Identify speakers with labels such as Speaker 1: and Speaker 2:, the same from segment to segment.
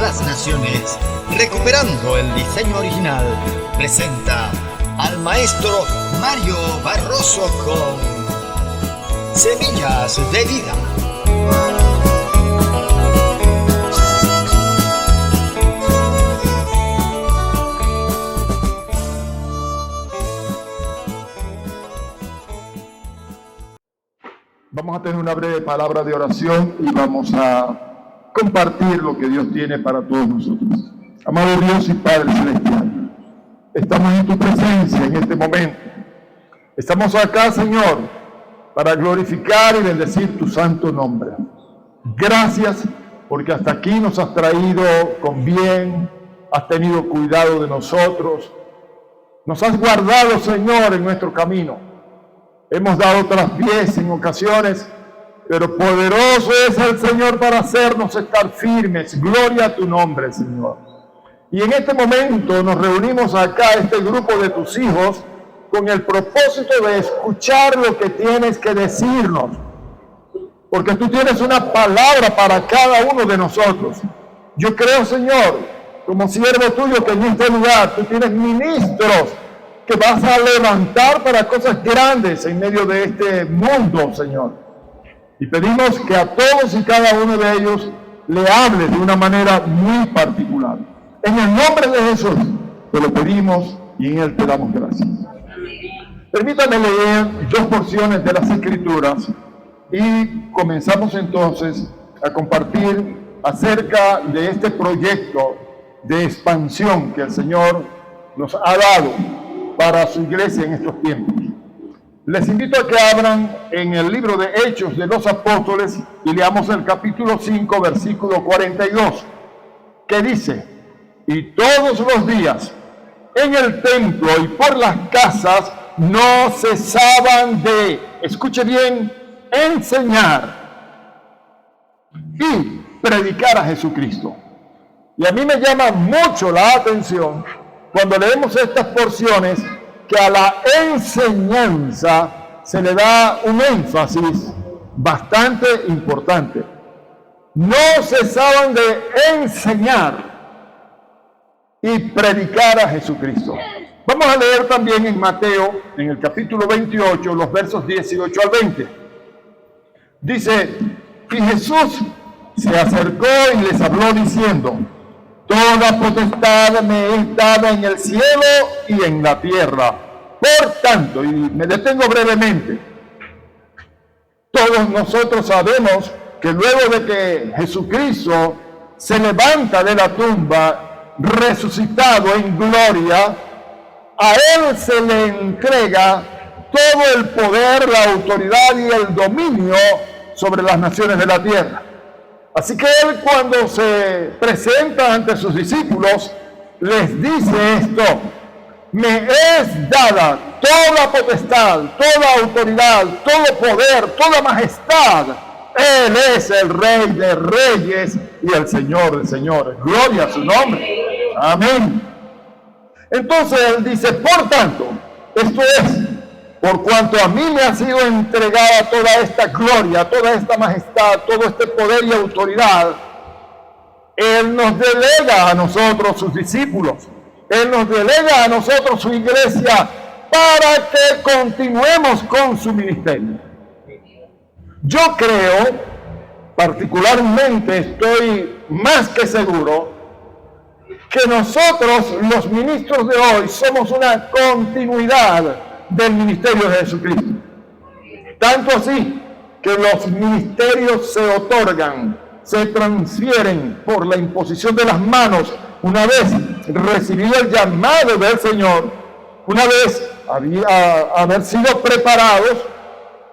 Speaker 1: las naciones, recuperando el diseño original, presenta al maestro Mario Barroso con Semillas de Vida.
Speaker 2: Vamos a tener una breve palabra de oración y vamos a compartir lo que Dios tiene para todos nosotros. Amado Dios y Padre Celestial, estamos en tu presencia en este momento. Estamos acá, Señor, para glorificar y bendecir tu santo nombre. Gracias porque hasta aquí nos has traído con bien, has tenido cuidado de nosotros, nos has guardado, Señor, en nuestro camino. Hemos dado traspiés en ocasiones, pero poderoso es el Señor para hacernos estar firmes. Gloria a tu nombre, Señor. Y en este momento nos reunimos acá, este grupo de tus hijos, con el propósito de escuchar lo que tienes que decirnos. Porque tú tienes una palabra para cada uno de nosotros. Yo creo, Señor, como siervo tuyo, que en este lugar tú tienes ministros que vas a levantar para cosas grandes en medio de este mundo, Señor. Y pedimos que a todos y cada uno de ellos le hables de una manera muy particular. En el nombre de Jesús te lo pedimos y en Él te damos gracias. Permítame leer dos porciones de las Escrituras y comenzamos entonces a compartir acerca de este proyecto de expansión que el Señor nos ha dado para su iglesia en estos tiempos. Les invito a que abran en el libro de Hechos de los Apóstoles y leamos el capítulo 5, versículo 42, que dice: y todos los días en el templo y por las casas no cesaban de, escuche bien, enseñar y predicar a Jesucristo. Y a mí me llama mucho la atención cuando leemos estas porciones, que a la enseñanza se le da un énfasis bastante importante. No cesaban de enseñar y predicar a Jesucristo. Vamos a leer también en Mateo, en el capítulo 28, los versos 18 al 20. Dice: y Jesús se acercó y les habló diciendo: toda potestad me es dada en el cielo y en la tierra. Por tanto, y me detengo brevemente, todos nosotros sabemos que luego de que Jesucristo se levanta de la tumba, resucitado en gloria, a Él se le entrega todo el poder, la autoridad y el dominio sobre las naciones de la tierra. Así que Él, cuando se presenta ante sus discípulos, les dice esto: me es dada toda potestad, toda autoridad, todo poder, toda majestad. Él es el Rey de reyes y el Señor de señores. Gloria a su nombre. Amén. Entonces Él dice: por tanto, esto es, por cuanto a mí me ha sido entregada toda esta gloria, toda esta majestad, todo este poder y autoridad, Él nos delega a nosotros, sus discípulos, Él nos delega a nosotros, su iglesia, para que continuemos con su ministerio. Yo creo, particularmente estoy más que seguro, que nosotros, los ministros de hoy, somos una continuidad del ministerio de Jesucristo. Tanto así que los ministerios se otorgan, se transfieren por la imposición de las manos una vez recibido el llamado del Señor, una vez haber sido preparados,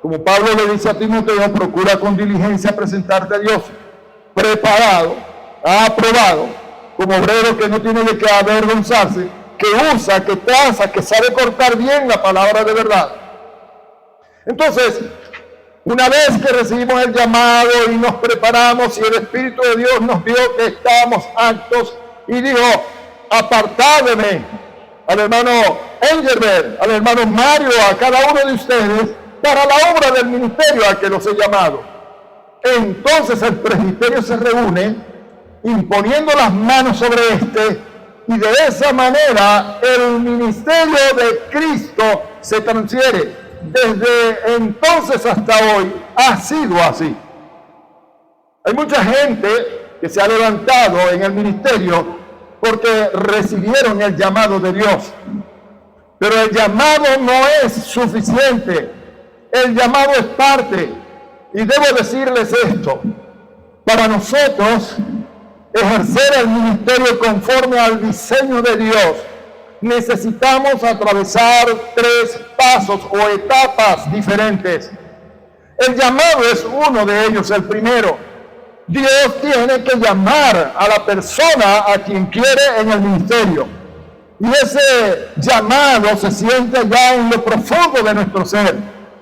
Speaker 2: como Pablo le dice a Timoteo: procura con diligencia presentarte a Dios preparado, aprobado, como obrero que no tiene de qué avergonzarse, que usa, que traza, que sabe cortar bien la palabra de verdad. Entonces, una vez que recibimos el llamado y nos preparamos y el Espíritu de Dios nos vio que estábamos aptos y dijo: apartad de mí, al hermano Engelbert, al hermano Mario, a cada uno de ustedes, para la obra del ministerio al que los he llamado. Entonces el presbiterio se reúne imponiendo las manos sobre éste, y de esa manera el ministerio de Cristo se transfiere. Desde entonces hasta hoy ha sido así. Hay mucha gente que se ha levantado en el ministerio porque recibieron el llamado de Dios. Pero el llamado no es suficiente. El llamado es parte. Y debo decirles esto. Para nosotros, ejercer el ministerio conforme al diseño de Dios, necesitamos atravesar 3 pasos o etapas diferentes. El llamado es uno de ellos, el primero. Dios tiene que llamar a la persona a quien quiere en el ministerio. Y ese llamado se siente ya en lo profundo de nuestro ser.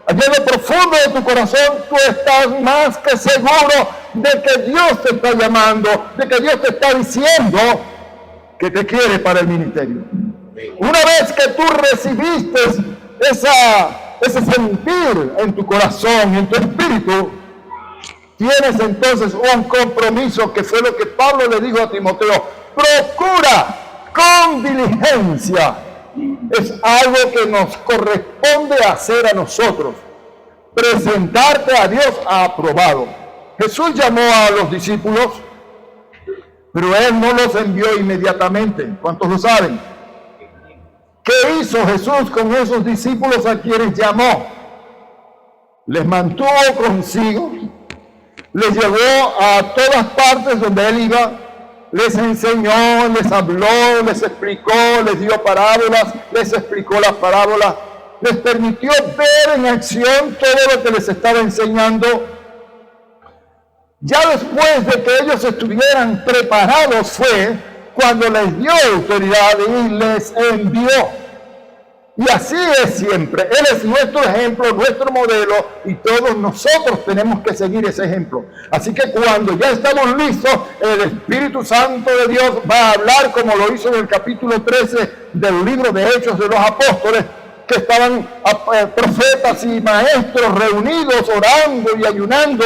Speaker 2: Allí en lo profundo de tu corazón tú estás más que seguro de que Dios te está llamando, de que Dios te está diciendo que te quiere para el ministerio. Una vez que tú recibiste ese sentir en tu corazón, en tu espíritu, tienes entonces un compromiso, que fue lo que Pablo le dijo a Timoteo: procura con diligencia. Es algo que nos corresponde hacer a nosotros, presentarte a Dios aprobado. Jesús llamó a los discípulos, pero Él no los envió inmediatamente. ¿Cuántos lo saben? ¿Qué hizo Jesús con esos discípulos a quienes llamó? Les mantuvo consigo, les llevó a todas partes donde Él iba, les enseñó, les habló, les explicó, les dio parábolas, les explicó las parábolas, les permitió ver en acción todo lo que les estaba enseñando. Ya después de que ellos estuvieran preparados fue cuando les dio autoridad y les envió. Y así es siempre. Él es nuestro ejemplo, nuestro modelo, y todos nosotros tenemos que seguir ese ejemplo. Así que cuando ya estamos listos, el Espíritu Santo de Dios va a hablar, como lo hizo en el capítulo 13 del libro de Hechos de los Apóstoles, que estaban profetas y maestros reunidos orando y ayunando,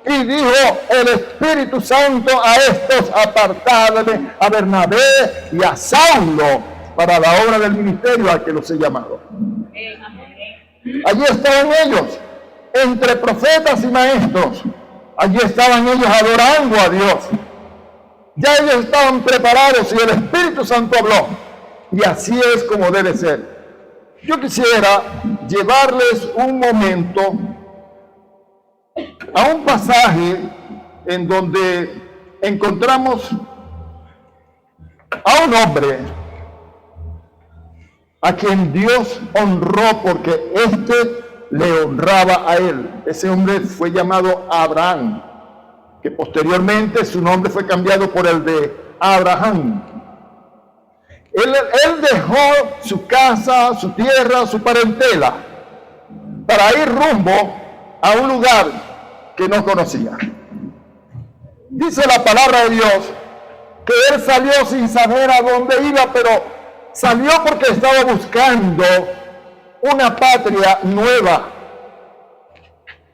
Speaker 2: y dijo el Espíritu Santo a estos: apartadme a Bernabé y a Saulo para la obra del ministerio al que los he llamado. Allí estaban ellos, entre profetas y maestros. Allí estaban ellos adorando a Dios. Ya ellos estaban preparados y el Espíritu Santo habló. Y así es como debe ser. Yo quisiera llevarles un momento a un pasaje en donde encontramos a un hombre a quien Dios honró porque éste le honraba a él. Ese hombre fue llamado Abraham, que posteriormente su nombre fue cambiado por el de Abraham. Él dejó su casa, su tierra, su parentela, para ir rumbo a un lugar que no conocía. Dice la palabra de Dios que él salió sin saber a dónde iba, pero salió porque estaba buscando una patria nueva.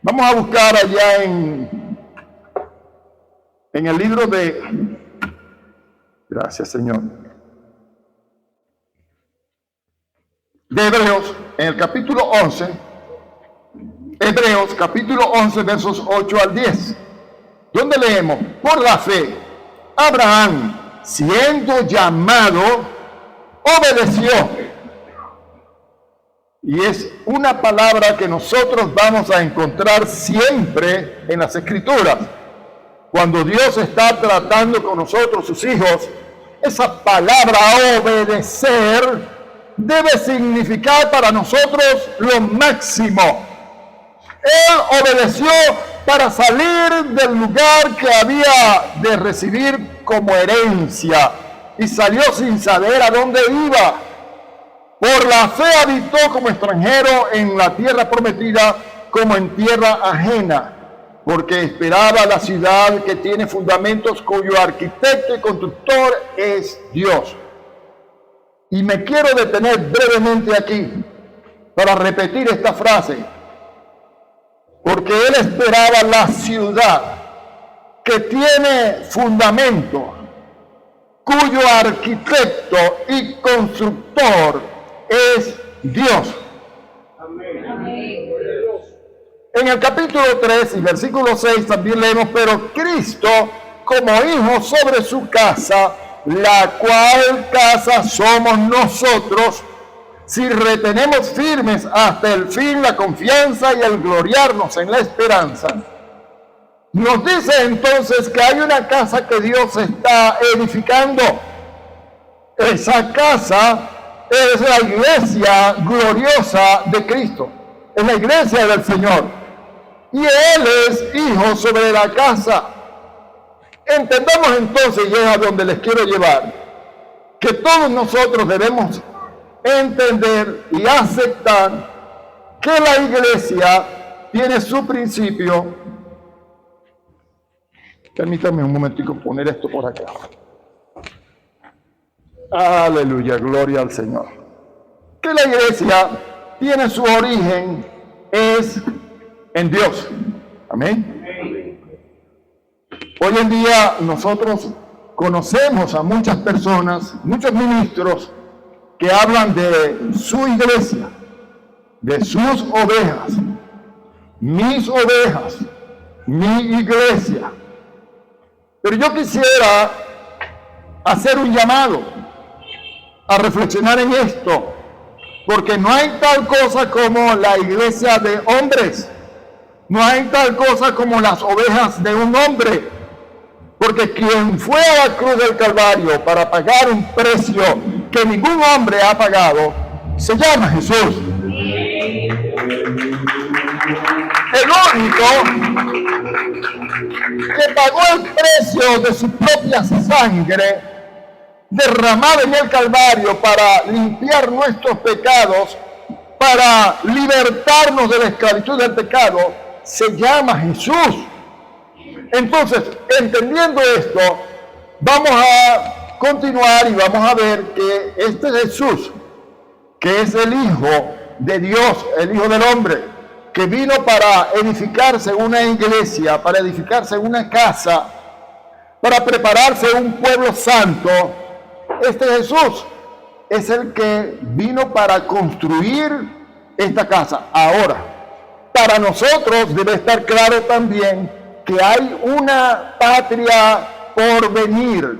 Speaker 2: Vamos a buscar allá en el libro de... Gracias, Señor. De Hebreos, en el capítulo 11. Hebreos, capítulo 11, versos 8 al 10. Donde leemos: por la fe, Abraham, siendo llamado, obedeció. Y es una palabra que nosotros vamos a encontrar siempre en las Escrituras. Cuando Dios está tratando con nosotros, sus hijos, esa palabra obedecer debe significar para nosotros lo máximo. Él obedeció para salir del lugar que había de recibir como herencia, y salió sin saber a dónde iba. Por la fe habitó como extranjero en la tierra prometida, como en tierra ajena, porque esperaba la ciudad que tiene fundamentos, cuyo arquitecto y constructor es Dios. Y me quiero detener brevemente aquí para repetir esta frase, porque él esperaba la ciudad que tiene fundamento, cuyo arquitecto y constructor es Dios. En el capítulo 3 y versículo 6 también leemos, pero Cristo como hijo sobre su casa, la cual casa somos nosotros, si retenemos firmes hasta el fin la confianza y el gloriarnos en la esperanza. Nos dice entonces que hay una casa que Dios está edificando. Esa casa es la iglesia gloriosa de Cristo, es la iglesia del Señor. Y Él es hijo sobre la casa. Entendamos entonces, y es a donde les quiero llevar, que todos nosotros debemos entender y aceptar que la iglesia tiene su principio. Permítanme un momentico poner esto por acá. Aleluya, gloria al Señor. Que la iglesia tiene su origen, es en Dios. Amén. Hoy en día nosotros conocemos a muchas personas, muchos ministros que hablan de su iglesia, de sus ovejas, mis ovejas, mi iglesia. Pero yo quisiera hacer un llamado a reflexionar en esto, porque no hay tal cosa como la iglesia de hombres, no hay tal cosa como las ovejas de un hombre, porque quien fue a la cruz del Calvario para pagar un precio que ningún hombre ha pagado, se llama Jesús. El único que pagó el precio de su propia sangre derramada en el Calvario para limpiar nuestros pecados, para libertarnos de la esclavitud del pecado, se llama Jesús. Entonces, entendiendo esto, vamos a continuar y vamos a ver que este Jesús, que es el Hijo de Dios, el Hijo del Hombre, que vino para edificarse una iglesia, para edificarse una casa, para prepararse un pueblo santo, este Jesús es el que vino para construir esta casa. Ahora, para nosotros debe estar claro también que hay una patria por venir.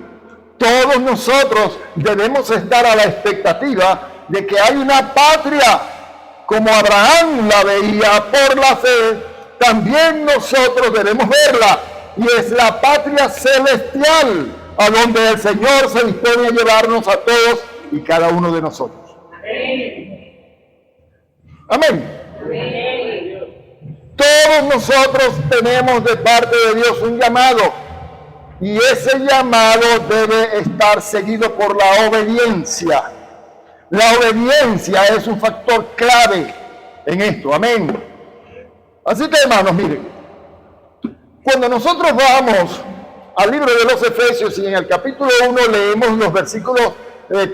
Speaker 2: Todos nosotros debemos estar a la expectativa de que hay una patria, como Abraham la veía por la fe, también nosotros debemos verla, y es la patria celestial, a donde el Señor se dispone a llevarnos a todos y cada uno de nosotros. Amén. Todos nosotros tenemos de parte de Dios un llamado, y ese llamado debe estar seguido por la obediencia. La obediencia es un factor clave en esto. Amén. Así que, hermanos, miren, cuando nosotros vamos al libro de los Efesios y en el capítulo 1 leemos los versículos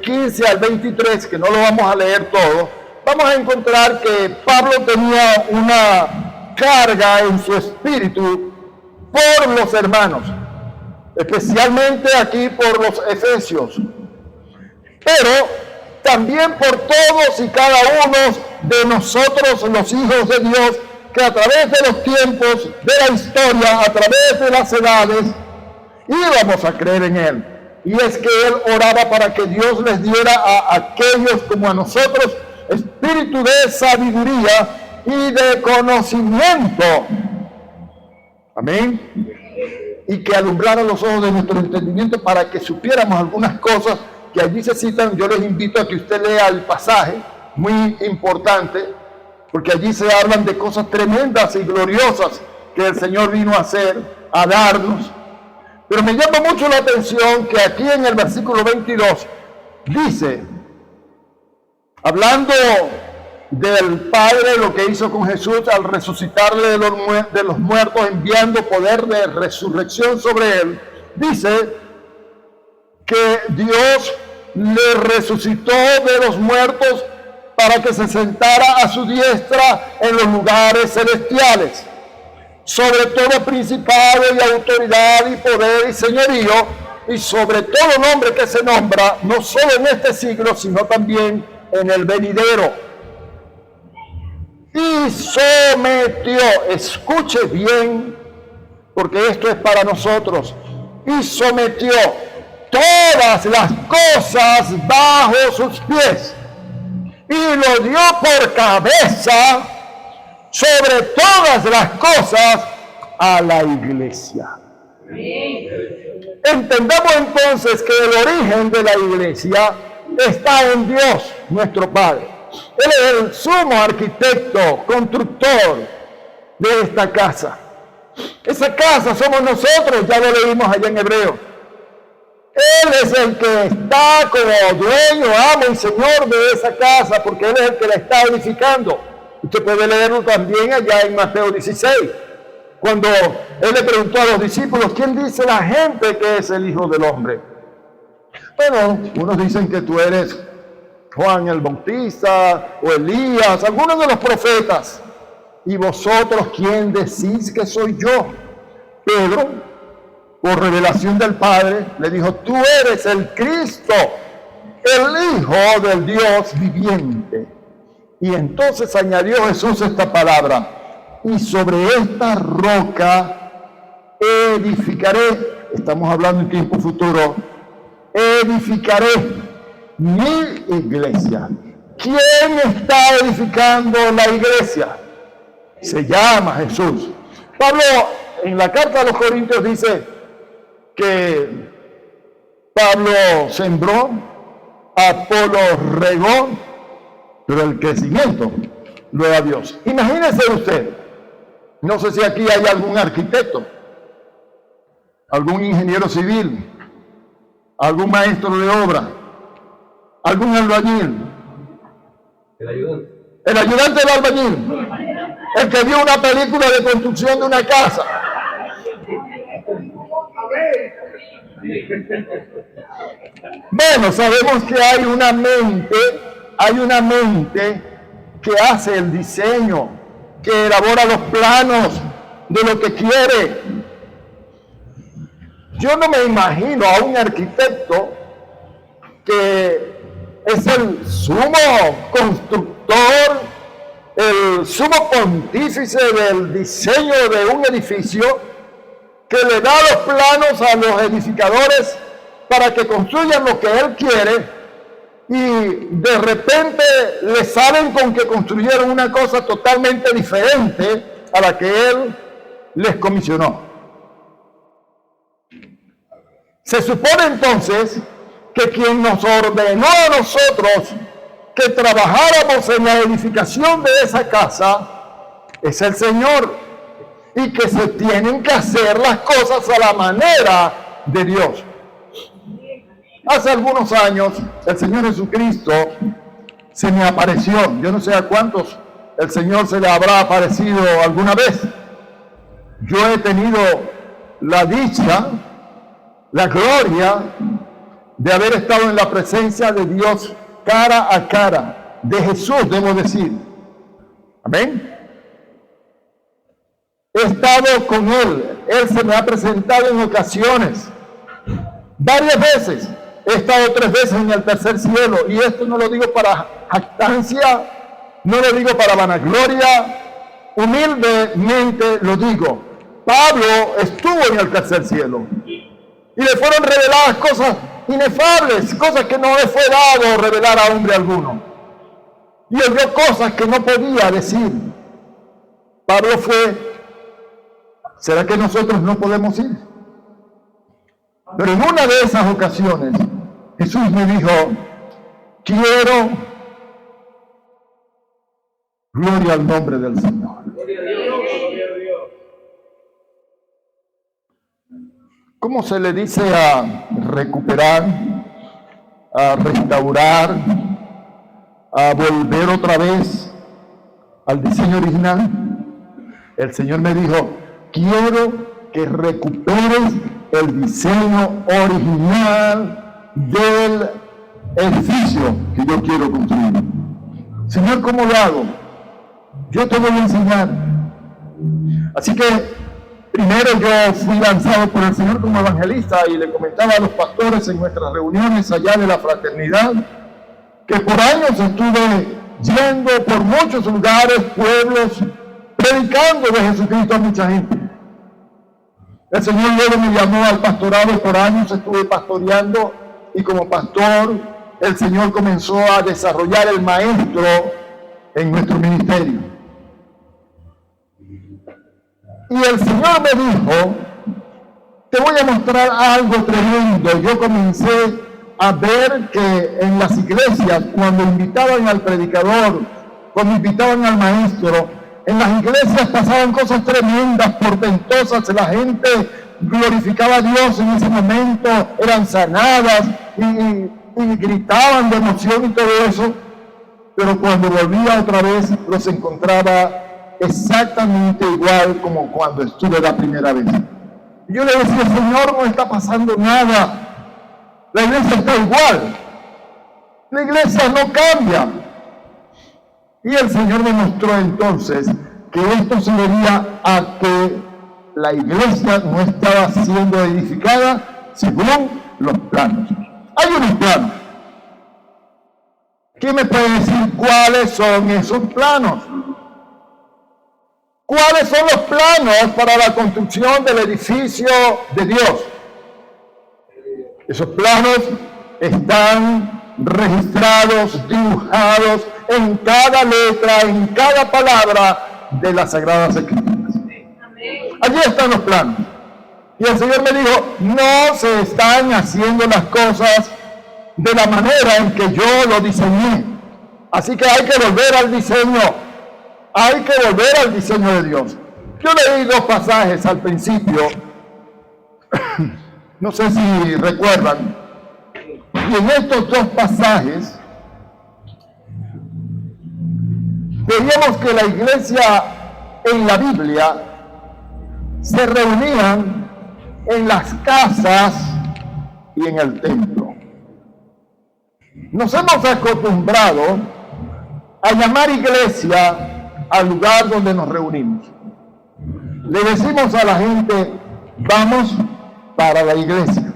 Speaker 2: 15 al 23, que no lo vamos a leer todo, vamos a encontrar que Pablo tenía una carga en su espíritu por los hermanos, especialmente aquí por los efesios, pero también por todos y cada uno de nosotros, los hijos de Dios, que a través de los tiempos, de la historia, a través de las edades, íbamos a creer en Él. Y es que Él oraba para que Dios les diera a aquellos como a nosotros espíritu de sabiduría y de conocimiento. Amén. Y que alumbrara los ojos de nuestro entendimiento para que supiéramos algunas cosas que allí se citan. Yo les invito a que usted lea el pasaje, muy importante, porque allí se hablan de cosas tremendas y gloriosas que el Señor vino a hacer, a darnos. Pero me llama mucho la atención que aquí en el versículo 22 dice, hablando del Padre, lo que hizo con Jesús al resucitarle de los muertos, enviando poder de resurrección sobre él, dice que Dios le resucitó de los muertos para que se sentara a su diestra en los lugares celestiales. sobre todo principado y autoridad y poder y señorío, y sobre todo nombre que se nombra, no solo en este siglo, sino también en el venidero. Y sometió, escuche bien, porque esto es para nosotros, y sometió todas las cosas bajo sus pies, y lo dio por cabeza sobre todas las cosas a la iglesia. Entendamos entonces que el origen de la iglesia está en Dios, nuestro Padre. Él es el sumo arquitecto, constructor de esta casa. Esa casa somos nosotros, ya lo leímos allá en Hebreo. Él es el que está como dueño, amo y señor de esa casa, porque Él es el que la está edificando. Usted puede leerlo también allá en Mateo 16, cuando Él le preguntó a los discípulos, ¿quién dice la gente que es el Hijo del Hombre? Bueno, unos dicen que tú eres Juan el Bautista o Elías, algunos de los profetas. ¿Y vosotros quién decís que soy yo? Pedro, por revelación del Padre, le dijo, tú eres el Cristo, el Hijo del Dios viviente. Y entonces añadió Jesús esta palabra, y sobre esta roca edificaré, estamos hablando en tiempo futuro, edificaré mi iglesia. ¿Quién está edificando la iglesia? Se llama Jesús. Pablo en la carta a los Corintios dice que Pablo sembró, Apolo regó, pero el crecimiento lo da Dios. Imagínese usted, no sé si aquí hay algún arquitecto, algún ingeniero civil, algún maestro de obra, algún albañil. El ayudante del albañil, el que vio una película de construcción de una casa. Bueno, sabemos que hay una mente que hace el diseño, que elabora los planos de lo que quiere. Yo no me imagino a un arquitecto que es el sumo constructor, el sumo pontífice del diseño de un edificio, que le da los planos a los edificadores para que construyan lo que él quiere, y de repente le salen con que construyeron una cosa totalmente diferente a la que él les comisionó. Se supone entonces que quien nos ordenó a nosotros que trabajáramos en la edificación de esa casa es el Señor, y que se tienen que hacer las cosas a la manera de Dios. Hace algunos años el Señor Jesucristo se me apareció. Yo no sé a cuántos el Señor se le habrá aparecido alguna vez. Yo he tenido la dicha, la gloria de haber estado en la presencia de Dios cara a cara, de Jesús, debo decir. Amén. He estado con Él se me ha presentado en ocasiones, varias veces. He estado 3 veces en el tercer cielo, y esto no lo digo para jactancia, no lo digo para vanagloria, humildemente lo digo. Pablo estuvo en el tercer cielo y le fueron reveladas cosas inefables, cosas que no le fue dado revelar a hombre alguno, y oyó cosas que no podía decir. Pablo fue. ¿Será que nosotros no podemos ir? Pero en una de esas ocasiones Jesús me dijo, quiero, gloria al nombre del Señor. ¿Cómo se le dice a recuperar, a restaurar, a volver otra vez al diseño original? El Señor me dijo, quiero que recuperes el diseño original del edificio que yo quiero construir. Señor, ¿cómo lo hago? Yo te voy a enseñar. Así que primero yo fui lanzado por el Señor como evangelista y le comentaba a los pastores en nuestras reuniones allá de la fraternidad que por años estuve yendo por muchos lugares, pueblos, predicando de Jesucristo a mucha gente. El Señor luego me llamó al pastorado, por años estuve pastoreando y como pastor el Señor comenzó a desarrollar el maestro en nuestro ministerio. Y el Señor me dijo, te voy a mostrar algo tremendo. Yo comencé a ver que en las iglesias, cuando invitaban al predicador, cuando invitaban al maestro, en las iglesias pasaban cosas tremendas, portentosas, la gente glorificaba a Dios en ese momento, eran sanadas y gritaban de emoción y todo eso, pero cuando volvía otra vez los encontraba exactamente igual como cuando estuve la primera vez. Y yo le decía, Señor, no está pasando nada, la iglesia está igual, la iglesia no cambia. Y el Señor me mostró entonces que esto se debía a que la iglesia no estaba siendo edificada según los planos. Hay unos planos. ¿Quién me puede decir cuáles son esos planos? ¿Cuáles son los planos para la construcción del edificio de Dios? Esos planos están registrados, dibujados en cada letra, en cada palabra de las Sagradas Escrituras. Allí están los planos. Y el Señor me dijo, no se están haciendo las cosas de la manera en que yo lo diseñé. Así que hay que volver al diseño. Hay que volver al diseño de Dios. Yo leí dos pasajes al principio. No sé si recuerdan. Y en estos dos pasajes veíamos que la iglesia en la Biblia se reunían en las casas y en el templo. Nos hemos acostumbrado a llamar iglesia al lugar donde nos reunimos. Le decimos a la gente, vamos para la iglesia.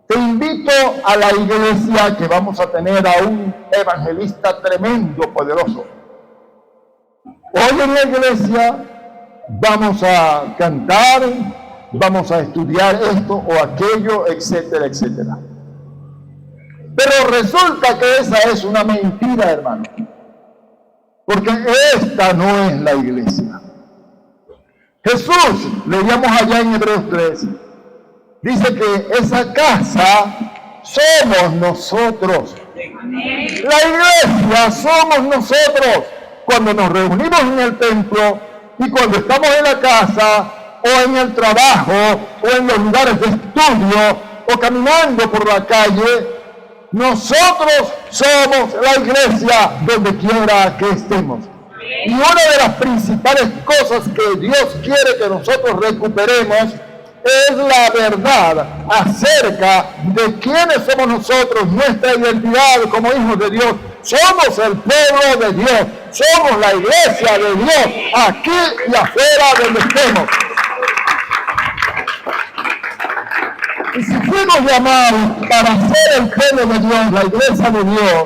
Speaker 2: Te invito a la iglesia que vamos a tener a un evangelista tremendo, poderoso. Hoy en la iglesia vamos a cantar, vamos a estudiar esto o aquello, etcétera, etcétera. Pero resulta que esa es una mentira, hermano. Porque esta no es la iglesia. Jesús, leíamos allá en Hebreos 3, dice que esa casa somos nosotros. La iglesia somos nosotros. Cuando nos reunimos en el templo y cuando estamos en la casa o en el trabajo o en los lugares de estudio o caminando por la calle, nosotros somos la iglesia donde quiera que estemos. Y una de las principales cosas que Dios quiere que nosotros recuperemos es la verdad acerca de quiénes somos nosotros, nuestra identidad como hijos de Dios. Somos el pueblo de Dios, somos la iglesia de Dios, aquí y afuera donde estemos. Y si fuimos llamados para ser el pueblo de Dios, la iglesia de Dios,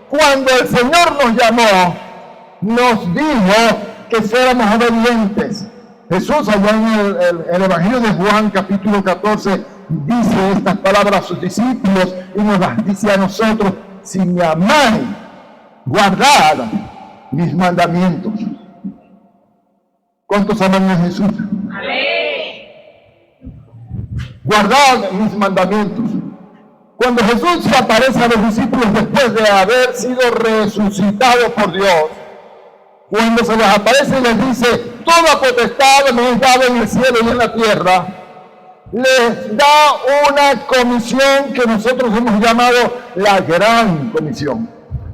Speaker 2: cuando el Señor nos llamó, nos dijo que fuéramos obedientes. Jesús allá en el Evangelio de Juan capítulo 14 dice estas palabras a sus discípulos y nos las dice a nosotros: si me amáis, guardad mis mandamientos. ¿Cuántos aman a Jesús? Amén. Guardad mis mandamientos. Cuando Jesús se aparece a los discípulos después de haber sido resucitado por Dios, cuando se les aparece y les dice: toda potestad me es dada en el cielo y en la tierra, les da una comisión que nosotros hemos llamado la Gran Comisión.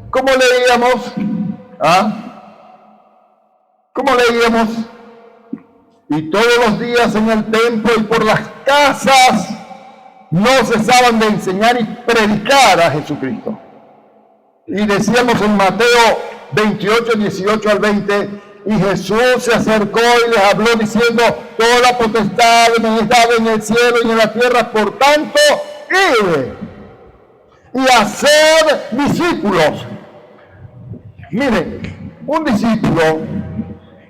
Speaker 2: ¿Cómo leíamos? ¿Cómo leíamos? Y todos los días en el templo y por las casas no cesaban de enseñar y predicar a Jesucristo. Y decíamos en Mateo 28, 18 al 20, Y Jesús se acercó y les habló diciendo: toda la potestad me es dada en el cielo y en la tierra, por tanto, id y haced discípulos. Miren, un discípulo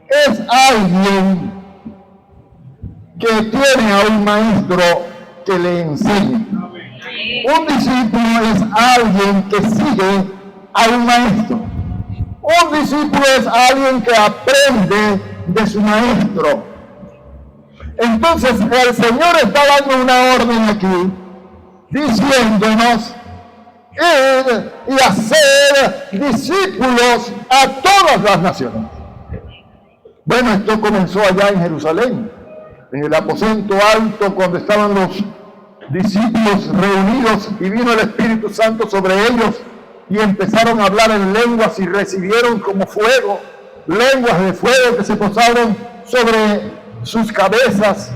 Speaker 2: es alguien que tiene a un maestro que le enseña. Un discípulo es alguien que sigue a un maestro. Un discípulo es alguien que aprende de su maestro. Entonces el Señor está dando una orden aquí, diciéndonos: id y hacer discípulos a todas las naciones. Bueno, esto comenzó allá en Jerusalén, en el aposento alto, cuando estaban los discípulos reunidos, y vino el Espíritu Santo sobre ellos y empezaron a hablar en lenguas y recibieron como fuego, lenguas de fuego que se posaron sobre sus cabezas.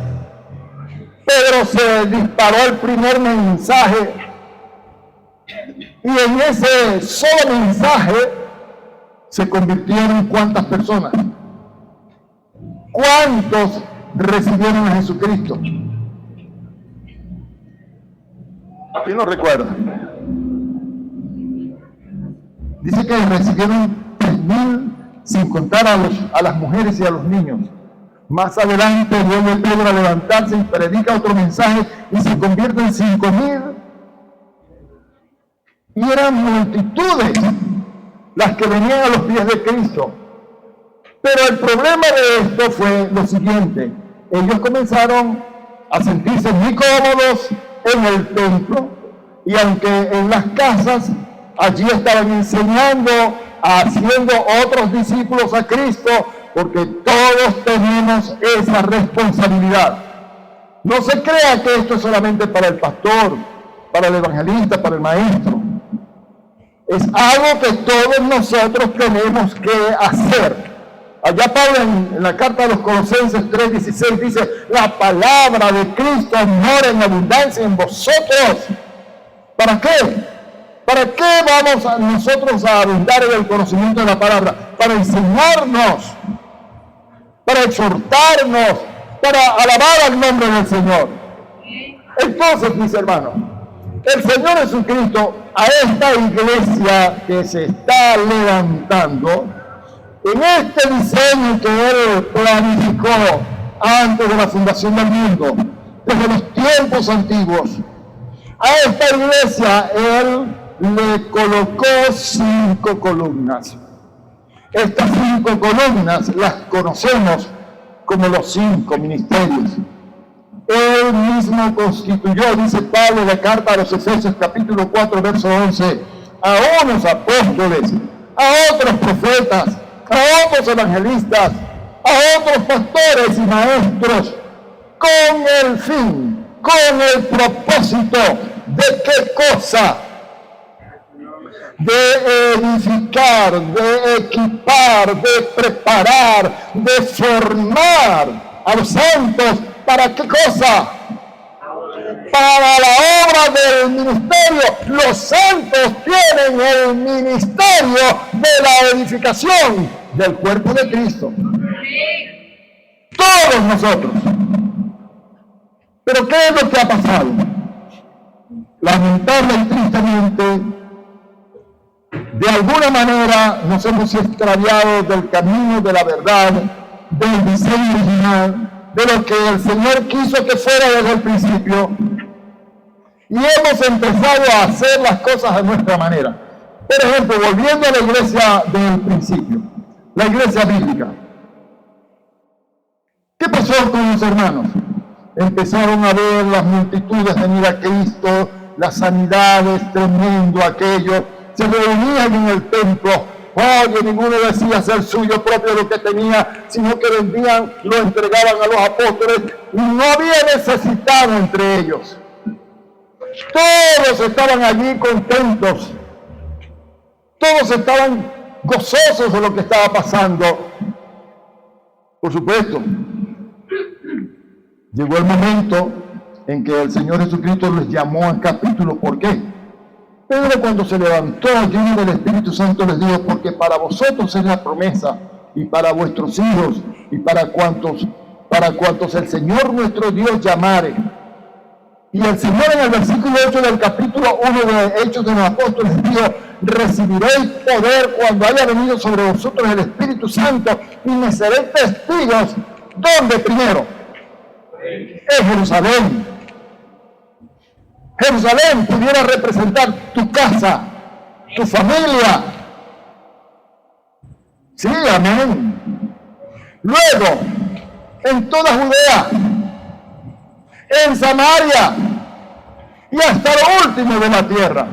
Speaker 2: Pedro se disparó el primer mensaje, y en ese solo mensaje se convirtieron ¿cuántas personas? ¿Cuántos recibieron a Jesucristo? ¿Quién lo recuerda? Dice que recibieron 3,000, sin contar a las mujeres y a los niños. Más adelante vuelve Pedro a levantarse y predica otro mensaje y se convierte en 5,000. Y eran multitudes las que venían a los pies de Cristo. Pero el problema de esto fue lo siguiente: ellos comenzaron a sentirse muy cómodos en el templo, y aunque en las casas allí estaban enseñando, haciendo otros discípulos a Cristo, porque todos tenemos esa responsabilidad. No se crea que esto es solamente para el pastor, para el evangelista, para el maestro. Es algo que todos nosotros tenemos que hacer. Allá Pablo en la carta a los Colosenses 3:16 dice: la palabra de Cristo mora en abundancia en vosotros. ¿Para qué? ¿Para qué vamos nosotros a abundar en el conocimiento de la palabra? Para enseñarnos, para exhortarnos, para alabar al nombre del Señor. Entonces, mis hermanos, el Señor Jesucristo a esta iglesia que se está levantando, en este diseño que Él planificó antes de la fundación del mundo, desde los tiempos antiguos, a esta iglesia Él le colocó 5 columnas. Estas 5 columnas las conocemos como los 5 ministerios. Él mismo constituyó, dice Pablo en la carta a los Efesios capítulo 4, verso 11, a unos apóstoles, a otros profetas, a otros evangelistas, a otros pastores y maestros, con el fin, con el propósito de qué cosa: de edificar, de equipar, de preparar, de formar a los santos. ¿Para qué cosa? Para la obra del ministerio. Los santos tienen el ministerio de la edificación del cuerpo de Cristo. Todos nosotros. Pero ¿qué es lo que ha pasado? Lamentable y tristemente, de alguna manera nos hemos extraviado del camino de la verdad, del diseño original, de lo que el Señor quiso que fuera desde el principio, y hemos empezado a hacer las cosas a nuestra manera. Por ejemplo, volviendo a la iglesia del principio, la iglesia bíblica. ¿Qué pasó con los hermanos? Empezaron a ver las multitudes venir a Cristo, las sanidades, tremendo aquello. Se reunían en el templo. Oye, ninguno decía ser suyo propio lo que tenía, sino que vendían, lo entregaban a los apóstoles, y no había necesitado entre ellos. Todos estaban allí contentos, todos estaban gozosos de lo que estaba pasando. Por supuesto, llegó el momento en que el Señor Jesucristo les llamó al capítulo. ¿Por qué? Pedro, cuando se levantó lleno del Espíritu Santo, les dijo: porque para vosotros es la promesa, y para vuestros hijos y para cuantos el Señor nuestro Dios llamare. Y el Señor en el versículo 8 del capítulo 1 de Hechos de los Apóstoles dijo: recibiréis poder cuando haya venido sobre vosotros el Espíritu Santo y me seréis testigos. ¿Dónde primero? En Jerusalén. Jerusalén pudiera representar tu casa, tu familia. Sí, amén. Luego, en toda Judea, en Samaria y hasta lo último de la tierra.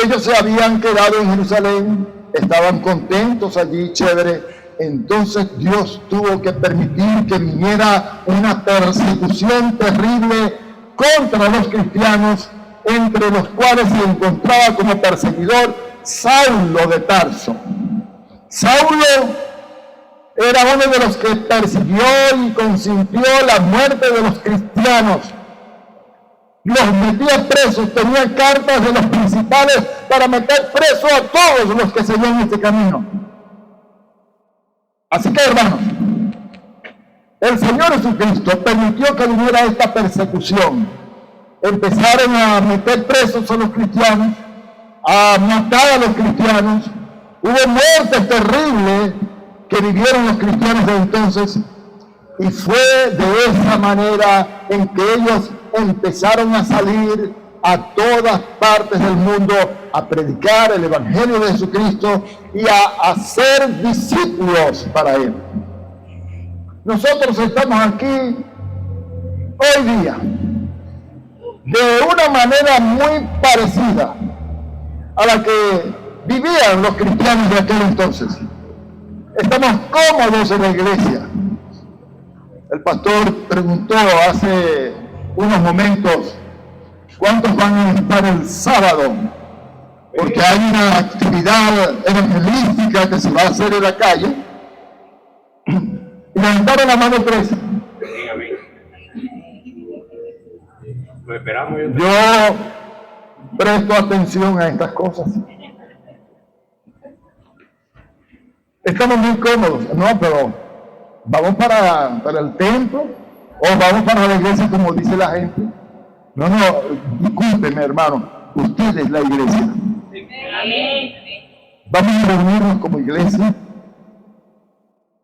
Speaker 2: Ellos se habían quedado en Jerusalén, estaban contentos allí, chévere. Entonces Dios tuvo que permitir que viniera una persecución terrible contra los cristianos, entre los cuales se encontraba como perseguidor Saulo de Tarso. Saulo era uno de los que persiguió y consintió la muerte de los cristianos. Los metía presos, tenía cartas de los principales para meter preso a todos los que seguían este camino. Así que, hermanos, el Señor Jesucristo permitió que viniera esta persecución. Empezaron a meter presos a los cristianos, a matar a los cristianos. Hubo muertes terribles que vivieron los cristianos de entonces, y fue de esa manera en que ellos empezaron a salir a todas partes del mundo a predicar el Evangelio de Jesucristo y a hacer discípulos para Él. Nosotros estamos aquí hoy día de una manera muy parecida a la que vivían los cristianos de aquel entonces. Estamos cómodos en la iglesia. El pastor preguntó hace unos momentos cuántos van a estar el sábado, porque hay una actividad evangelística que se va a hacer en la calle. Y levantaron la mano 3.
Speaker 3: Lo esperamos.
Speaker 2: Yo presto atención a estas cosas. Estamos muy cómodos, no, pero vamos para el templo o vamos para la iglesia como dice la gente. No, discúlpeme, hermano, usted es la iglesia. Vamos a reunirnos como iglesia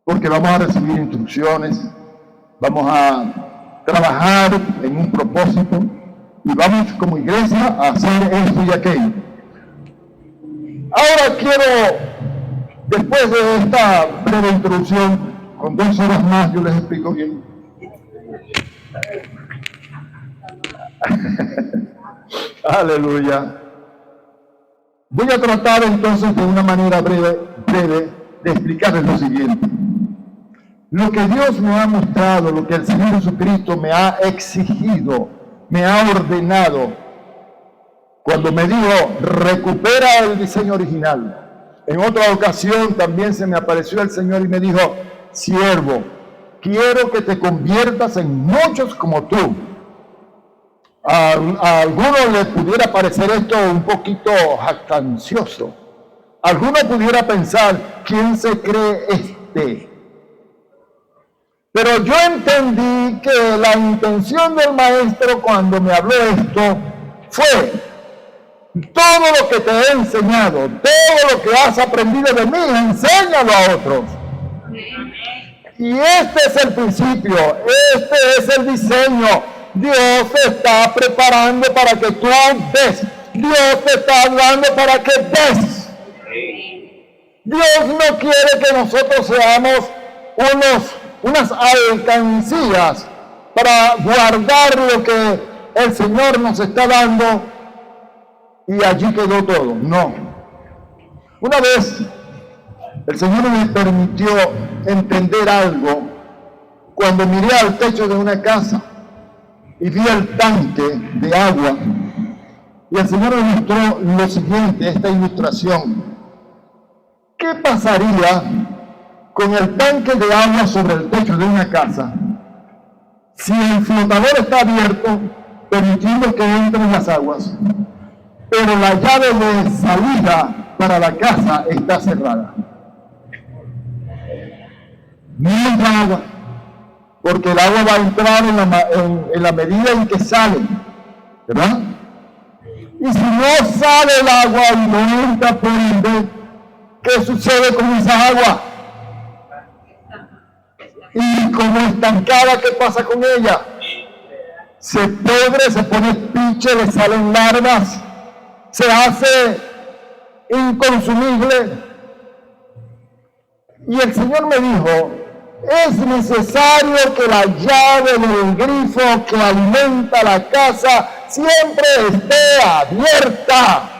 Speaker 2: porque vamos a recibir instrucciones, vamos a trabajar en un propósito y vamos como iglesia a hacer esto y aquello. Ahora quiero, después de esta breve introducción, con 2 horas más yo les explico bien. Aleluya. Voy a tratar entonces de una manera breve de explicarles lo siguiente. Lo que Dios me ha mostrado, lo que el Señor Jesucristo me ha exigido, me ha ordenado, cuando me dijo, recupera el diseño original. En otra ocasión también se me apareció el Señor y me dijo, siervo, quiero que te conviertas en muchos como tú. A algunos les pudiera parecer esto un poquito jactancioso. Alguno pudiera pensar, ¿quién se cree este? Pero yo entendí que la intención del maestro cuando me habló esto fue, todo lo que te he enseñado, todo lo que has aprendido de mí, enséñalo a otros. Y este es el principio, este es el diseño. Dios te está preparando para que tú des. Dios te está hablando para que des. Dios no quiere que nosotros seamos unas alcancías para guardar lo que el Señor nos está dando y allí quedó todo. No. Una vez el Señor me permitió entender algo cuando miré al techo de una casa y vi el tanque de agua, y el Señor me mostró lo siguiente, esta ilustración. ¿Qué pasaría con el tanque de agua sobre el techo de una casa si el flotador está abierto, permitiendo que entren las aguas, pero la llave de salida para la casa está cerrada? no entra agua, porque el agua va a entrar en la medida en que sale, ¿verdad? Y si no sale el agua y no entra por ende, ¿qué sucede con esa agua? Y como estancada, ¿qué pasa con ella? Se pudre, se pone piche, le salen larvas, se hace inconsumible. Y el Señor me dijo, es necesario que la llave del grifo que alimenta la casa siempre esté abierta,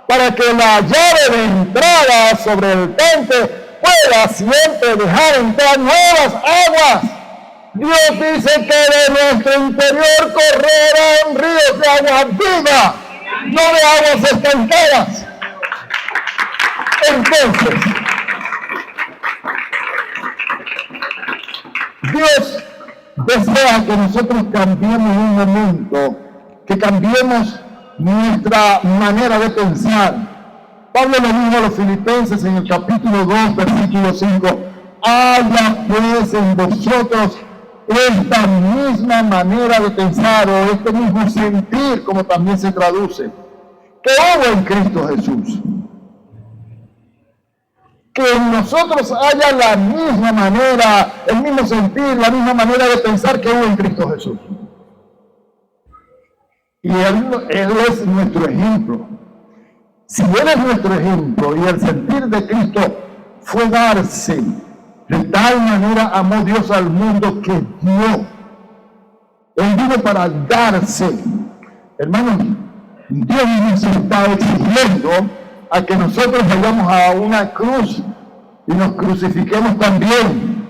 Speaker 2: para que la llave de entrada sobre el tanque pueda siempre dejar entrar nuevas aguas. Dios dice que de nuestro interior correrán ríos de agua viva, no de aguas estancadas. Entonces, Dios desea que nosotros cambiemos un momento, que cambiemos nuestra manera de pensar. Pablo le dijo a los filipenses en el capítulo 2, versículo 5, haya pues en vosotros esta misma manera de pensar o este mismo sentir, como también se traduce, que hubo en Cristo Jesús. Que en nosotros haya la misma manera, el mismo sentir, la misma manera de pensar que hubo en Cristo Jesús. Y Él es nuestro ejemplo. Si Él es nuestro ejemplo y el sentir de Cristo fue darse, de tal manera amó Dios al mundo que dio. Él vino para darse. Hermanos, Dios nos está exigiendo a que nosotros vayamos a una cruz y nos crucifiquemos también.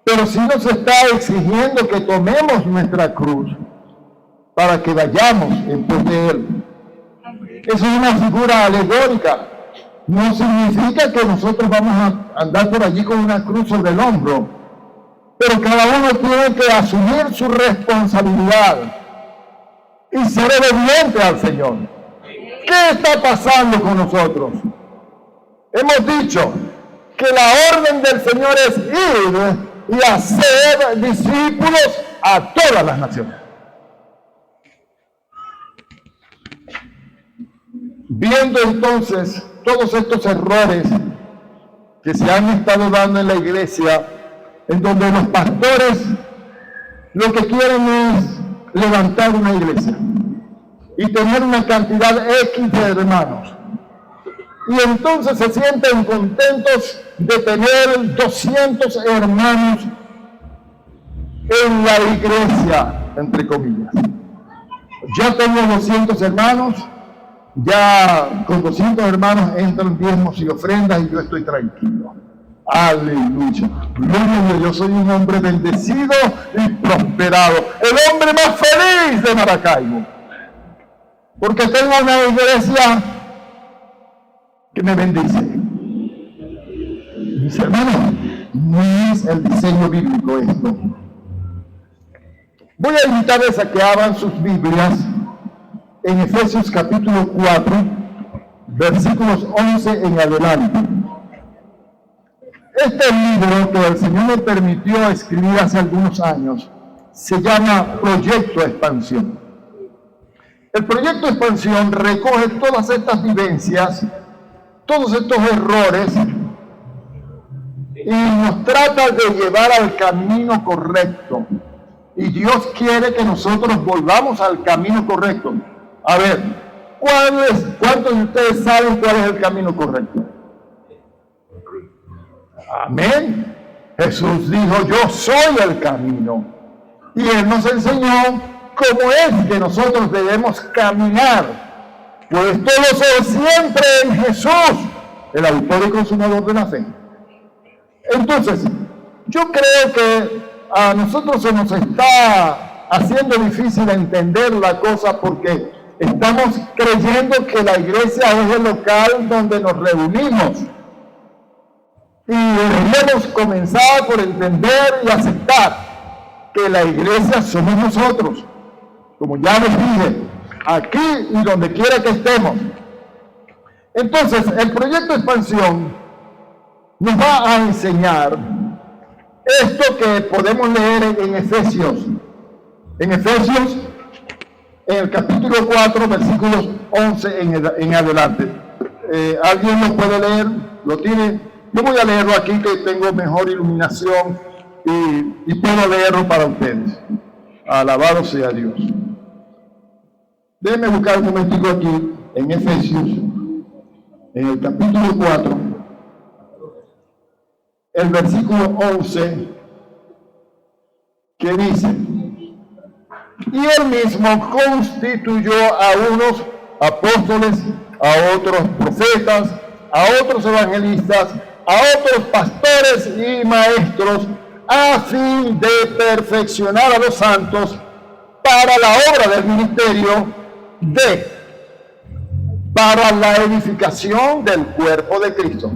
Speaker 2: Pero sí nos está exigiendo que tomemos nuestra cruz para que vayamos en pos de Él. Eso es una figura alegórica. No significa que nosotros vamos a andar por allí con una cruz sobre el hombro, pero cada uno tiene que asumir su responsabilidad y ser obediente al Señor. ¿Qué está pasando con nosotros? Hemos dicho que la orden del Señor es ir y hacer discípulos a todas las naciones. Viendo entonces todos estos errores que se han estado dando en la iglesia, en donde los pastores lo que quieren es levantar una iglesia y tener una cantidad X de hermanos. Y entonces se sienten contentos de tener 200 hermanos en la iglesia, entre comillas. Yo tengo 200 hermanos, ya con 200 hermanos entran diezmos y ofrendas y yo estoy tranquilo. Aleluya. Gloria a Dios, yo soy un hombre bendecido y prosperado. El hombre más feliz de Maracaibo. Porque tengo una iglesia que me bendice. Mis hermanos, no es el diseño bíblico esto. Voy a invitarles a que abran sus Biblias en Efesios capítulo 4, versículos 11 en adelante. Este libro que el Señor me permitió escribir hace algunos años se llama Proyecto Expansión. El Proyecto Expansión recoge todas estas vivencias, todos estos errores y nos trata de llevar al camino correcto. Y Dios quiere que nosotros volvamos al camino correcto. A ver, ¿cuántos de ustedes saben cuál es el camino correcto? Amén. Jesús dijo, yo soy el camino. Y Él nos enseñó cómo es que nosotros debemos caminar. Pues todo eso siempre en Jesús, el autor y consumador de la fe. Entonces, yo creo que a nosotros se nos está haciendo difícil entender la cosa porque estamos creyendo que la iglesia es el local donde nos reunimos. Y deberíamos comenzar por entender y aceptar que la iglesia somos nosotros. Como ya les dije, aquí y donde quiera que estemos. Entonces, el proyecto Expansión nos va a enseñar esto que podemos leer en Efesios. En Efesios, en el capítulo 4, versículos 11 en adelante. ¿Alguien lo puede leer? ¿Lo tiene? Yo voy a leerlo aquí, que tengo mejor iluminación y puedo leerlo para ustedes. Alabado sea Dios. Déjenme buscar un momentico aquí en Efesios, en el capítulo 4, el versículo 11, que dice: y él mismo constituyó a unos apóstoles, a otros profetas, a otros evangelistas, a otros pastores y maestros, a fin de perfeccionar a los santos para la obra del ministerio, para la edificación del cuerpo de Cristo.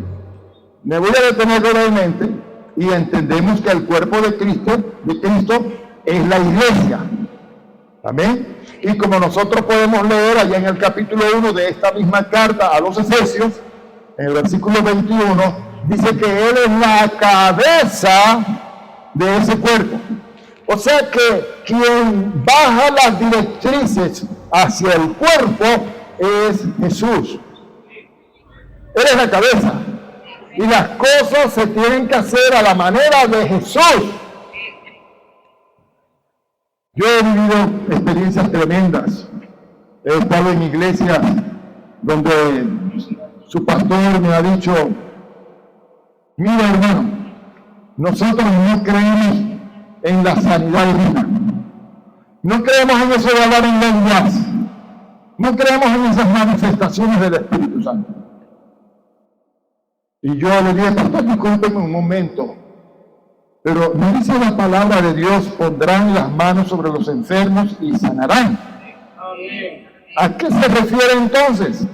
Speaker 2: Me voy a detener brevemente y entendemos que el cuerpo de Cristo es la iglesia. Amén. Y como nosotros podemos leer allá en el capítulo 1 de esta misma carta a los Efesios, en el versículo 21, dice que Él es la cabeza de ese cuerpo. O sea que quien baja las directrices hacia el cuerpo es Jesús. Él es la cabeza. Y las cosas se tienen que hacer a la manera de Jesús. Yo he vivido experiencias tremendas. He estado en iglesias donde su pastor me ha dicho: mira, hermano, nosotros no creemos en la sanidad divina. No creemos en eso de hablar en lenguas. No creemos en esas manifestaciones del Espíritu Santo. Y yo le dije: pastor, discúlpeme un momento, pero no dice la palabra de Dios: pondrán las manos sobre los enfermos y sanarán. ¿A qué se refiere entonces?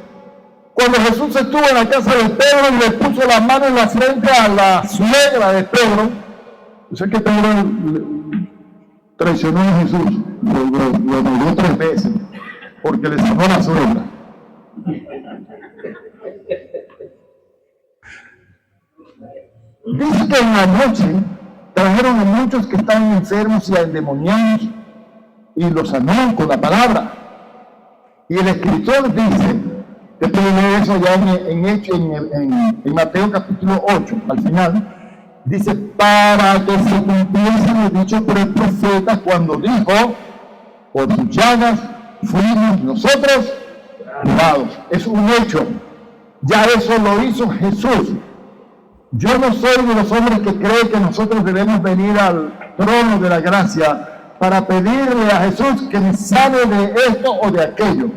Speaker 2: Cuando Jesús estuvo en la casa de Pedro y le puso las manos en la frente a la suegra de Pedro, yo sé que Pedro traicionó a Jesús, lo negó 3 veces, porque le sanó la suegra. Dice que en la noche trajeron a muchos que estaban enfermos y endemoniados y los sanó con la palabra. Y el escritor dice, después de leer eso ya en Mateo capítulo 8, al final, dice: para que se cumpliese lo dicho por el profeta cuando dijo: por sus llagas fuimos nosotros curados. Es un hecho. Ya eso lo hizo Jesús. Yo no soy de los hombres que creen que nosotros debemos venir al trono de la gracia para pedirle a Jesús que me sane de esto o de aquello.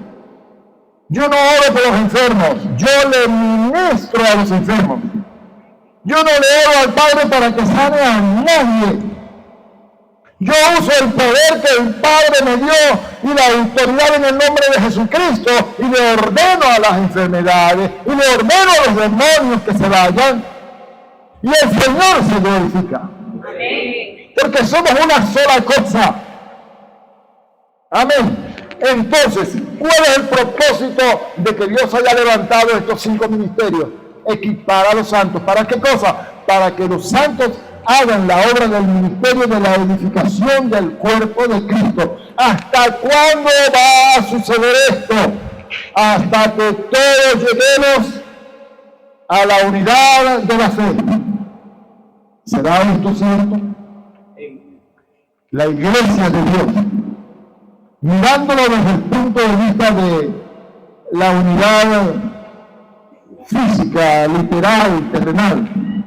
Speaker 2: Yo no oro por los enfermos, yo le ministro a los enfermos. Yo no le oro al Padre para que sane a nadie. Yo uso el poder que el Padre me dio y la autoridad en el nombre de Jesucristo, y le ordeno a las enfermedades y le ordeno a los demonios que se vayan, y el Señor se glorifica. Porque somos una sola cosa. Amén. Entonces, ¿cuál es el propósito de que Dios haya levantado estos 5 ministerios? Equipar a los santos. ¿Para qué cosa? Para que los santos hagan la obra del ministerio de la edificación del cuerpo de Cristo. ¿Hasta cuándo va a suceder esto? Hasta que todos lleguemos a la unidad de la fe. ¿Será esto cierto? La iglesia de Dios, mirándolo desde el punto de vista de la unidad física, literal, terrenal,